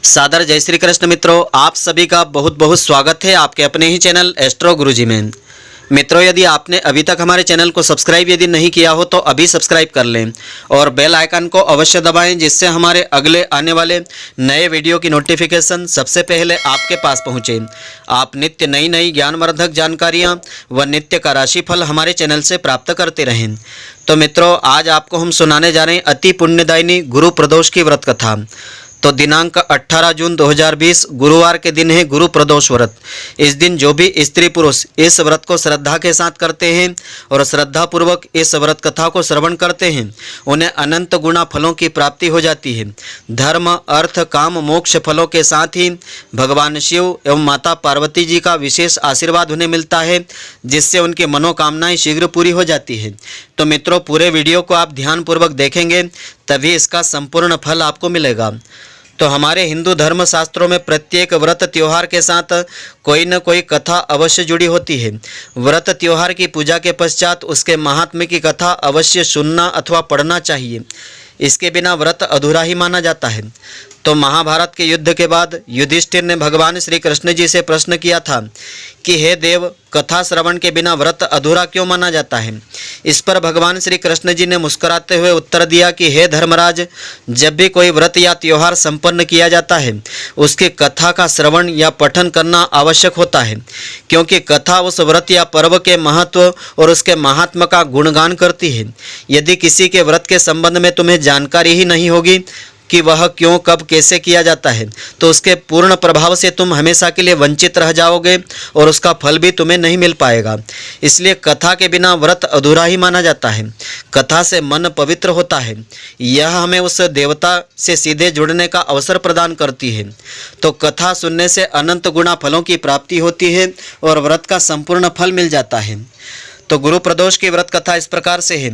सादर जय श्री कृष्ण मित्रों, आप सभी का बहुत बहुत स्वागत है आपके अपने ही चैनल एस्ट्रो गुरुजी में। मित्रों, यदि आपने अभी तक हमारे चैनल को सब्सक्राइब यदि नहीं किया हो तो अभी सब्सक्राइब कर लें और बेल आइकन को अवश्य दबाएं, जिससे हमारे अगले आने वाले नए वीडियो की नोटिफिकेशन सबसे पहले आपके पास पहुंचे। आप नित्य नई नई ज्ञानवर्धक जानकारियां व नित्य का राशिफल हमारे चैनल से प्राप्त करते रहें। तो मित्रों, आज आपको हम सुनाने जा रहे हैं अति पुण्यदायिनी गुरु प्रदोष की व्रत कथा। तो दिनांक 18 जून 2020 गुरुवार के दिन है गुरु प्रदोष व्रत। इस दिन जो भी स्त्री पुरुष इस व्रत को श्रद्धा के साथ करते हैं और श्रद्धा पूर्वक इस व्रत कथा को श्रवण करते हैं, उन्हें अनंत गुना फलों की प्राप्ति हो जाती है। धर्म, अर्थ, काम, मोक्ष फलों के साथ ही भगवान शिव एवं माता पार्वती जी का विशेष आशीर्वाद उन्हें मिलता है, जिससे उनकी मनोकामनाएं शीघ्र पूरी हो जाती है। तो मित्रों, पूरे वीडियो को आप ध्यानपूर्वक देखेंगे तभी इसका संपूर्ण फल आपको मिलेगा। तो हमारे हिंदू धर्म शास्त्रों में प्रत्येक व्रत त्योहार के साथ कोई न कोई कथा अवश्य जुड़ी होती है। व्रत त्योहार की पूजा के पश्चात उसके महात्म्य की कथा अवश्य सुनना अथवा पढ़ना चाहिए। इसके बिना व्रत अधूरा ही माना जाता है। तो महाभारत के युद्ध के बाद युधिष्ठिर ने भगवान श्री कृष्ण जी से प्रश्न किया था कि हे देव, कथा श्रवण के बिना व्रत अधूरा क्यों माना जाता है। इस पर भगवान श्री कृष्ण जी ने मुस्कुराते हुए उत्तर दिया कि हे धर्मराज, जब भी कोई व्रत या त्योहार संपन्न किया जाता है उसकी कथा का श्रवण या पठन करना आवश्यक होता है, क्योंकि कथा उस व्रत या पर्व के महत्व और उसके महात्मा का गुणगान करती है। यदि किसी के व्रत के संबंध में तुम्हें जानकारी ही नहीं होगी कि वह क्यों, कब, कैसे किया जाता है, तो उसके पूर्ण प्रभाव से तुम हमेशा के लिए वंचित रह जाओगे और उसका फल भी तुम्हें नहीं मिल पाएगा। इसलिए कथा के बिना व्रत अधूरा ही माना जाता है। कथा से मन पवित्र होता है। यह हमें उस देवता से सीधे जुड़ने का अवसर प्रदान करती है। तो कथा सुनने से अनंत गुना फलों की प्राप्ति होती है और व्रत का संपूर्ण फल मिल जाता है। तो गुरु प्रदोष की व्रत कथा इस प्रकार से है।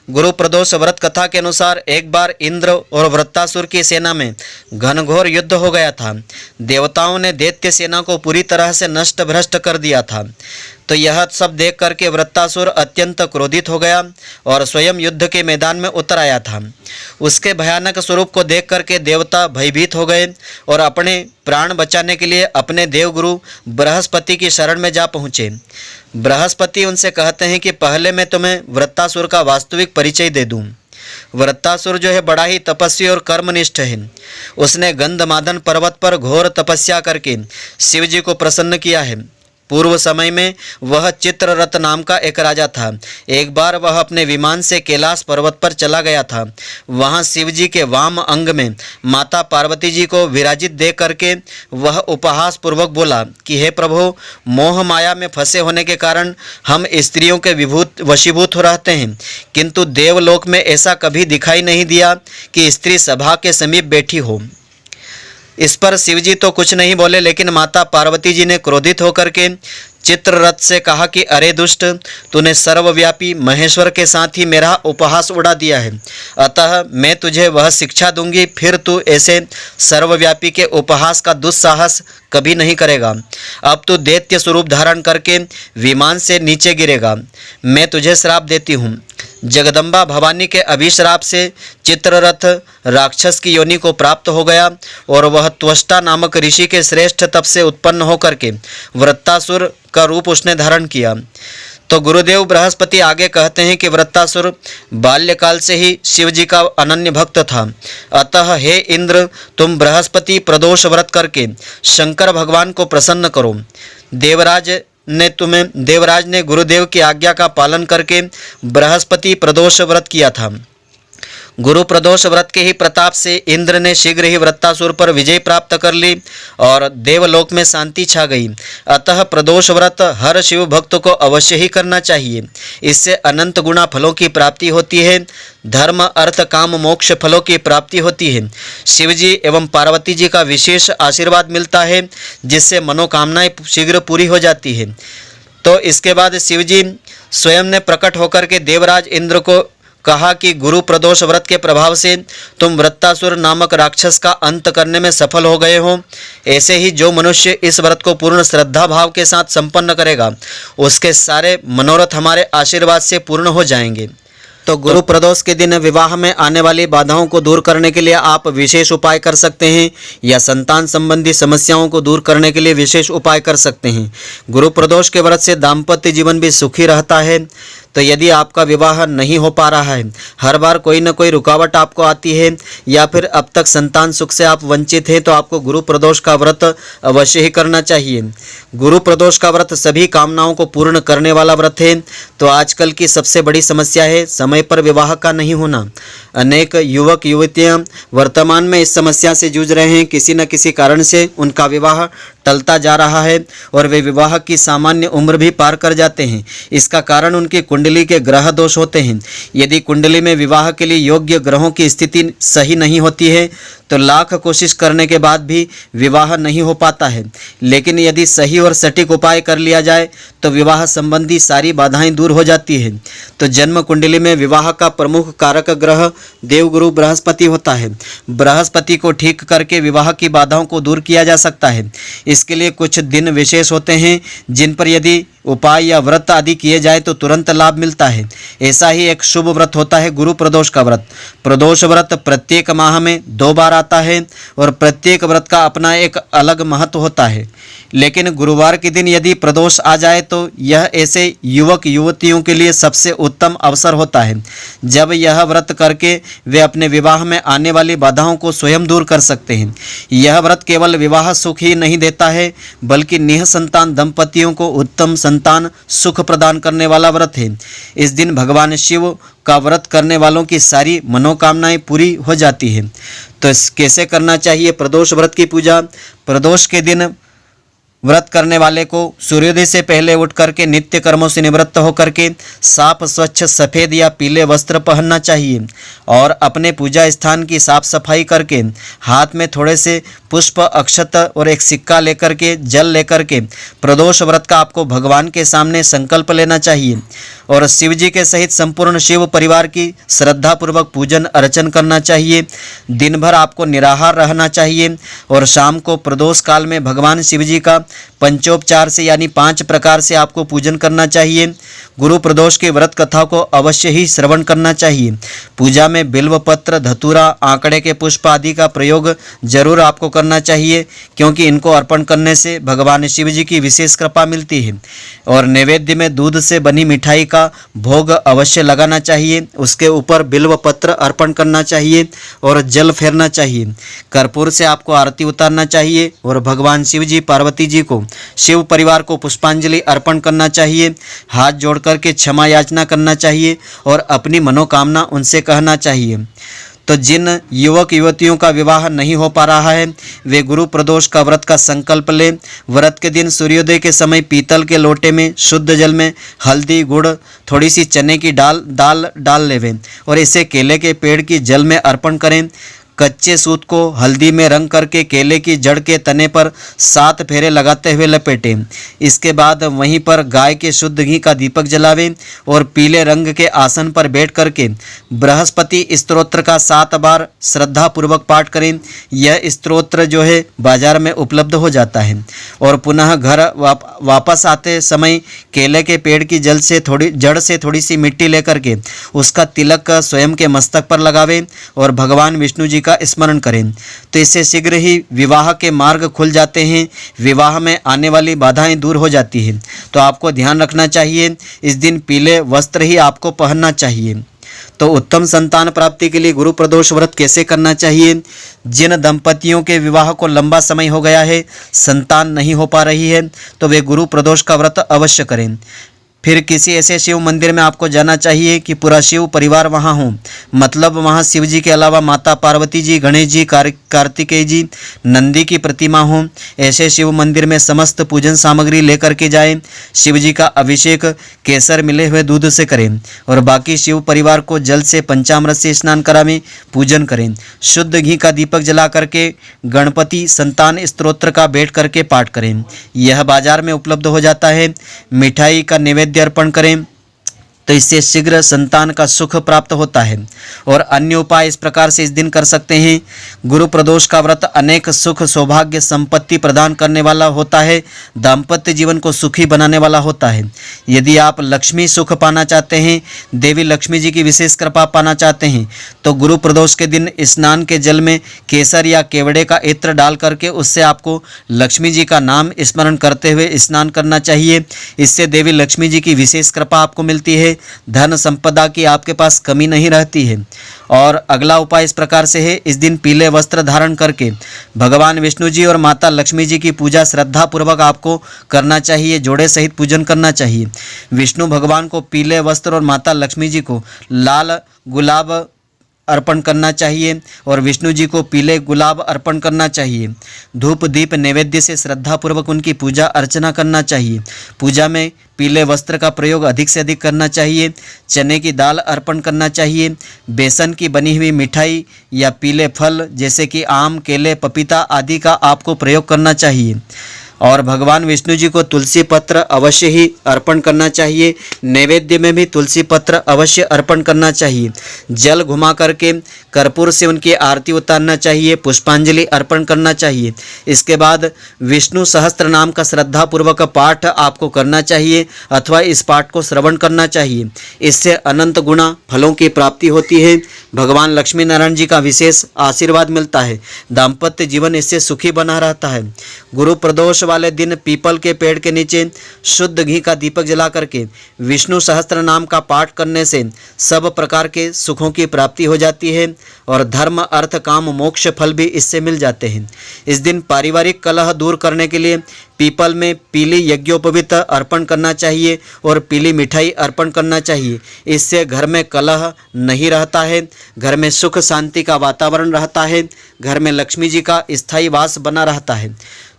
गुरु प्रदोष व्रत कथा के अनुसार एक बार इंद्र और वृत्तासुर की सेना में घनघोर युद्ध हो गया था। देवताओं ने दैत्य सेना को पूरी तरह से नष्ट भ्रष्ट कर दिया था। तो यह सब देख करके वृत्तासुर अत्यंत क्रोधित हो गया और स्वयं युद्ध के मैदान में उतर आया था। उसके भयानक स्वरूप को देख करके देवता भयभीत हो गए और अपने प्राण बचाने के लिए अपने देवगुरु बृहस्पति की शरण में जा पहुँचे। बृहस्पति उनसे कहते हैं कि पहले मैं तुम्हें वृत्तासुर का वास्तविक परिचय दे दूं। वृत्तासुर जो है बड़ा ही तपस्वी और कर्मनिष्ठ है। उसने गंधमादन पर्वत पर घोर तपस्या करके शिव जी को प्रसन्न किया है। पूर्व समय में वह चित्ररथ नाम का एक राजा था। एक बार वह अपने विमान से कैलाश पर्वत पर चला गया था। वहां शिव जी के वाम अंग में माता पार्वती जी को विराजित देख करके वह उपहास पूर्वक बोला कि हे प्रभु, मोह माया में फंसे होने के कारण हम स्त्रियों के वशीभूत हो रहते हैं, किंतु देवलोक में ऐसा कभी दिखाई नहीं दिया कि स्त्री सभा के समीप बैठी हो। इस पर शिवजी तो कुछ नहीं बोले, लेकिन माता पार्वती जी ने क्रोधित होकर के चित्ररथ से कहा कि अरे दुष्ट, तूने सर्वव्यापी महेश्वर के साथ ही मेरा उपहास उड़ा दिया है, अतः मैं तुझे वह शिक्षा दूंगी, फिर तू ऐसे सर्वव्यापी के उपहास का दुस्साहस कभी नहीं करेगा। अब तू दैत्य स्वरूप धारण करके विमान से नीचे गिरेगा। मैं तुझे श्राप देती हूँ। जगदम्बा भवानी के अभिश्राप से चित्ररथ राक्षस की योनि को प्राप्त हो गया और वह त्वष्टा नामक ऋषि के श्रेष्ठ तप से उत्पन्न होकर के वृत्तासुर का रूप उसने धारण किया। तो गुरुदेव बृहस्पति आगे कहते हैं कि वृत्तासुर बाल्यकाल से ही शिव जी का अनन्य भक्त था। अतः हे इंद्र, तुम बृहस्पति प्रदोष व्रत करके शंकर भगवान को प्रसन्न करो। देवराज ने गुरुदेव की आज्ञा का पालन करके बृहस्पति प्रदोष व्रत किया था। गुरु प्रदोष व्रत के ही प्रताप से इंद्र ने शीघ्र ही वृत्तासुर पर विजय प्राप्त कर ली और देवलोक में शांति छा गई। अतः प्रदोष व्रत हर शिव भक्त को अवश्य ही करना चाहिए। इससे अनंत गुना फलों की प्राप्ति होती है। धर्म, अर्थ, काम, मोक्ष फलों की प्राप्ति होती है। शिव जी एवं पार्वती जी का विशेष आशीर्वाद मिलता है, जिससे मनोकामनाएं शीघ्र पूरी हो जाती है। तो इसके बाद शिव जी स्वयं ने प्रकट होकर के देवराज इंद्र को कहा कि गुरु प्रदोष व्रत के प्रभाव से तुम वृत्तासुर नामक राक्षस का अंत करने में सफल हो गए हो। ऐसे ही जो मनुष्य इस व्रत को पूर्ण श्रद्धा भाव के साथ संपन्न करेगा, उसके सारे मनोरथ हमारे आशीर्वाद से पूर्ण हो जाएंगे। तो गुरु प्रदोष के दिन विवाह में आने वाली बाधाओं को दूर करने के लिए आप विशेष उपाय कर सकते हैं या संतान संबंधी समस्याओं को दूर करने के लिए विशेष उपाय कर सकते हैं। गुरु प्रदोष के व्रत से दाम्पत्य जीवन भी सुखी रहता है। तो यदि आपका विवाह नहीं हो पा रहा है, हर बार कोई न कोई रुकावट आपको आती है या फिर अब तक संतान सुख से आप वंचित हैं, तो आपको गुरु प्रदोष का व्रत अवश्य ही करना चाहिए। गुरु प्रदोष का व्रत सभी कामनाओं को पूर्ण करने वाला व्रत है। तो आजकल की सबसे बड़ी समस्या है समय पर विवाह का नहीं होना। अनेक युवक युवतियां वर्तमान में इस समस्या से जूझ रहे हैं। किसी न किसी कारण से उनका विवाह टलता जा रहा है और वे विवाह की सामान्य उम्र भी पार कर जाते हैं। इसका कारण उनकी कुंडली के ग्रह दोष होते हैं। यदि कुंडली में विवाह के लिए योग्य ग्रहों की स्थिति सही नहीं होती है तो लाख कोशिश करने के बाद भी विवाह नहीं हो पाता है। लेकिन यदि सही और सटीक उपाय कर लिया जाए तो विवाह संबंधी सारी बाधाएं दूर हो जाती है। तो जन्म कुंडली में विवाह का प्रमुख कारक ग्रह देवगुरु बृहस्पति होता है। बृहस्पति को ठीक करके विवाह की बाधाओं को दूर किया जा सकता है। इसके लिए कुछ दिन विशेष होते हैं जिन पर यदि उपाय या व्रत आदि किए जाए तो तुरंत लाभ मिलता है। ऐसा ही एक शुभ व्रत होता है गुरु प्रदोष का व्रत। प्रदोष व्रत प्रत्येक माह में 2 बार आता है और प्रत्येक व्रत का अपना एक अलग महत्व होता है। लेकिन गुरुवार के दिन यदि प्रदोष आ जाए तो यह ऐसे युवक युवतियों के लिए सबसे उत्तम अवसर होता है जब यह व्रत करके वे अपने विवाह में आने वाली बाधाओं को स्वयं दूर कर सकते हैं। यह व्रत केवल विवाह सुख ही नहीं देता है बल्कि निःसंतान दंपतियों को उत्तम संतान सुख प्रदान करने वाला व्रत है। इस दिन भगवान शिव का व्रत करने वालों की सारी मनोकामनाएं पूरी हो जाती है। तो कैसे करना चाहिए प्रदोष व्रत की पूजा? प्रदोष के दिन व्रत करने वाले को सूर्योदय से पहले उठ करके नित्य कर्मों से निवृत्त होकर के साफ स्वच्छ सफ़ेद या पीले वस्त्र पहनना चाहिए और अपने पूजा स्थान की साफ सफाई करके हाथ में थोड़े से पुष्प अक्षत और एक सिक्का लेकर के जल लेकर के प्रदोष व्रत का आपको भगवान के सामने संकल्प लेना चाहिए और शिव जी के सहित संपूर्ण शिव परिवार की श्रद्धापूर्वक पूजन अर्चन करना चाहिए। दिन भर आपको निराहार रहना चाहिए और शाम को प्रदोष काल में भगवान शिव जी का पंचोपचार से यानी 5 प्रकार से आपको पूजन करना चाहिए। गुरु प्रदोष की व्रत कथा को अवश्य ही श्रवण करना चाहिए। पूजा में बिल्व पत्र, धतूरा, आंकड़े के पुष्प आदि का प्रयोग जरूर आपको करना चाहिए क्योंकि इनको अर्पण करने से भगवान शिव जी की विशेष कृपा मिलती है। और नैवेद्य में दूध से बनी मिठाई का भोग अवश्य लगाना चाहिए। उसके ऊपर बिल्व पत्र अर्पण करना चाहिए और जल फेरना चाहिए। कर्पूर से आपको आरती उतारना चाहिए और भगवान शिव जी पार्वती जी को, शिव परिवार को पुष्पांजलि अर्पण करना चाहिए। हाथ जोड़ करके क्षमा याचना करना चाहिए और अपनी मनोकामना उनसे कहना चाहिए। तो जिन युवक युवतियों का विवाह नहीं हो पा रहा है वे गुरु प्रदोष का व्रत का संकल्प लें। व्रत के दिन सूर्योदय के समय पीतल के लोटे में शुद्ध जल में हल्दी, गुड़, थोड़ी सी चने की दाल डाल लेवें और इसे केले के पेड़ की जल में अर्पण करें। कच्चे सूत को हल्दी में रंग करके केले की जड़ के तने पर 7 फेरे लगाते हुए लपेटें। इसके बाद वहीं पर गाय के शुद्ध घी का दीपक जलावें और पीले रंग के आसन पर बैठ करके बृहस्पति स्तोत्र का 7 बार श्रद्धापूर्वक पाठ करें। यह स्तोत्र जो है बाजार में उपलब्ध हो जाता है। और पुनः घर वापस आते समय केले के पेड़ की जड़ से थोड़ी सी मिट्टी लेकर के उसका तिलक स्वयं के मस्तक पर लगावें और भगवान विष्णु जी का स्मरण करें। तो इससे शीघ्र ही विवाह के मार्ग खुल जाते हैं, विवाह में आने वाली बाधाएं दूर हो जाती हैं। तो आपको ध्यान रखना चाहिए इस दिन पीले वस्त्र ही आपको पहनना चाहिए। तो उत्तम संतान प्राप्ति के लिए गुरु प्रदोष व्रत कैसे करना चाहिए? जिन दंपतियों के विवाह को लंबा समय हो गया है, संतान नहीं हो पा रही है, तो वे गुरु प्रदोष का व्रत अवश्य करें। फिर किसी ऐसे शिव मंदिर में आपको जाना चाहिए कि पूरा शिव परिवार वहाँ हो, मतलब वहाँ शिव जी के अलावा माता पार्वती जी, गणेश जी, कार्तिकेय जी, नंदी की प्रतिमा हो। ऐसे शिव मंदिर में समस्त पूजन सामग्री लेकर के जाएं। शिव जी का अभिषेक केसर मिले हुए दूध से करें और बाकी शिव परिवार को जल से पंचामृत से स्नान करावें, पूजन करें। शुद्ध घी का दीपक जला करके गणपति संतान स्तोत्र का बैठ करके पाठ करें। यह बाजार में उपलब्ध हो जाता है। मिठाई का नैवेद्य अर्पण करें। तो इससे शीघ्र संतान का सुख प्राप्त होता है। और अन्य उपाय इस प्रकार से इस दिन कर सकते हैं। गुरु प्रदोष का व्रत अनेक सुख सौभाग्य संपत्ति प्रदान करने वाला होता है, दाम्पत्य जीवन को सुखी बनाने वाला होता है। यदि आप लक्ष्मी सुख पाना चाहते हैं, देवी लक्ष्मी जी की विशेष कृपा पाना चाहते हैं, तो गुरु प्रदोष के दिन स्नान के जल में केसर या केवड़े का इत्र डाल करके उससे आपको लक्ष्मी जी का नाम स्मरण करते हुए स्नान करना चाहिए। इससे देवी लक्ष्मी जी की विशेष कृपा आपको मिलती है, धन संपदा की आपके पास कमी नहीं रहती है। और अगला उपाय इस प्रकार से है, इस दिन पीले वस्त्र धारण करके भगवान विष्णु जी और माता लक्ष्मी जी की पूजा श्रद्धा पूर्वक आपको करना चाहिए, जोड़े सहित पूजन करना चाहिए। विष्णु भगवान को पीले वस्त्र और माता लक्ष्मी जी को लाल गुलाब अर्पण करना चाहिए और विष्णु जी को पीले गुलाब अर्पण करना चाहिए। धूप दीप नैवेद्य से श्रद्धापूर्वक उनकी पूजा अर्चना करना चाहिए। पूजा में पीले वस्त्र का प्रयोग अधिक से अधिक करना चाहिए। चने की दाल अर्पण करना चाहिए। बेसन की बनी हुई मिठाई या पीले फल जैसे कि आम केले पपीता आदि का आपको प्रयोग करना चाहिए। और भगवान विष्णु जी को तुलसी पत्र अवश्य ही अर्पण करना चाहिए। नैवेद्य में भी तुलसी पत्र अवश्य अर्पण करना चाहिए। जल घुमा करके कर्पूर से उनकी आरती उतारना चाहिए, पुष्पांजलि अर्पण करना चाहिए। इसके बाद विष्णु सहस्त्र नाम का श्रद्धापूर्वक पाठ आपको करना चाहिए अथवा इस पाठ को श्रवण करना चाहिए। इससे अनंत गुणा फलों की प्राप्ति होती है। भगवान लक्ष्मी नारायण जी का विशेष आशीर्वाद मिलता है। दाम्पत्य जीवन इससे सुखी बना रहता है। गुरु प्रदोष वाले दिन पीपल के पेड़ के नीचे शुद्ध घी का दीपक जला करके विष्णु सहस्त्र नाम का पाठ करने से सब प्रकार के सुखों की प्राप्ति हो जाती है और धर्म अर्थ काम मोक्ष फल भी इससे मिल जाते हैं। इस दिन पारिवारिक कलह दूर करने के लिए पीपल में पीली यज्ञोपवीत अर्पण करना चाहिए और पीली मिठाई अर्पण करना चाहिए। इससे घर में कलह नहीं रहता है, घर में सुख शांति का वातावरण रहता है, घर में लक्ष्मी जी का स्थायी वास बना रहता है।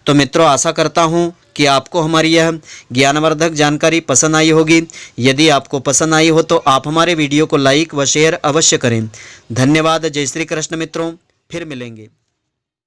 तो मित्रों, आशा करता हूँ कि आपको हमारी यह ज्ञानवर्धक जानकारी पसंद आई होगी। यदि आपको पसंद आई हो तो आप हमारे वीडियो को लाइक व शेयर अवश्य करें। धन्यवाद। जय श्री कृष्ण मित्रों, फिर मिलेंगे।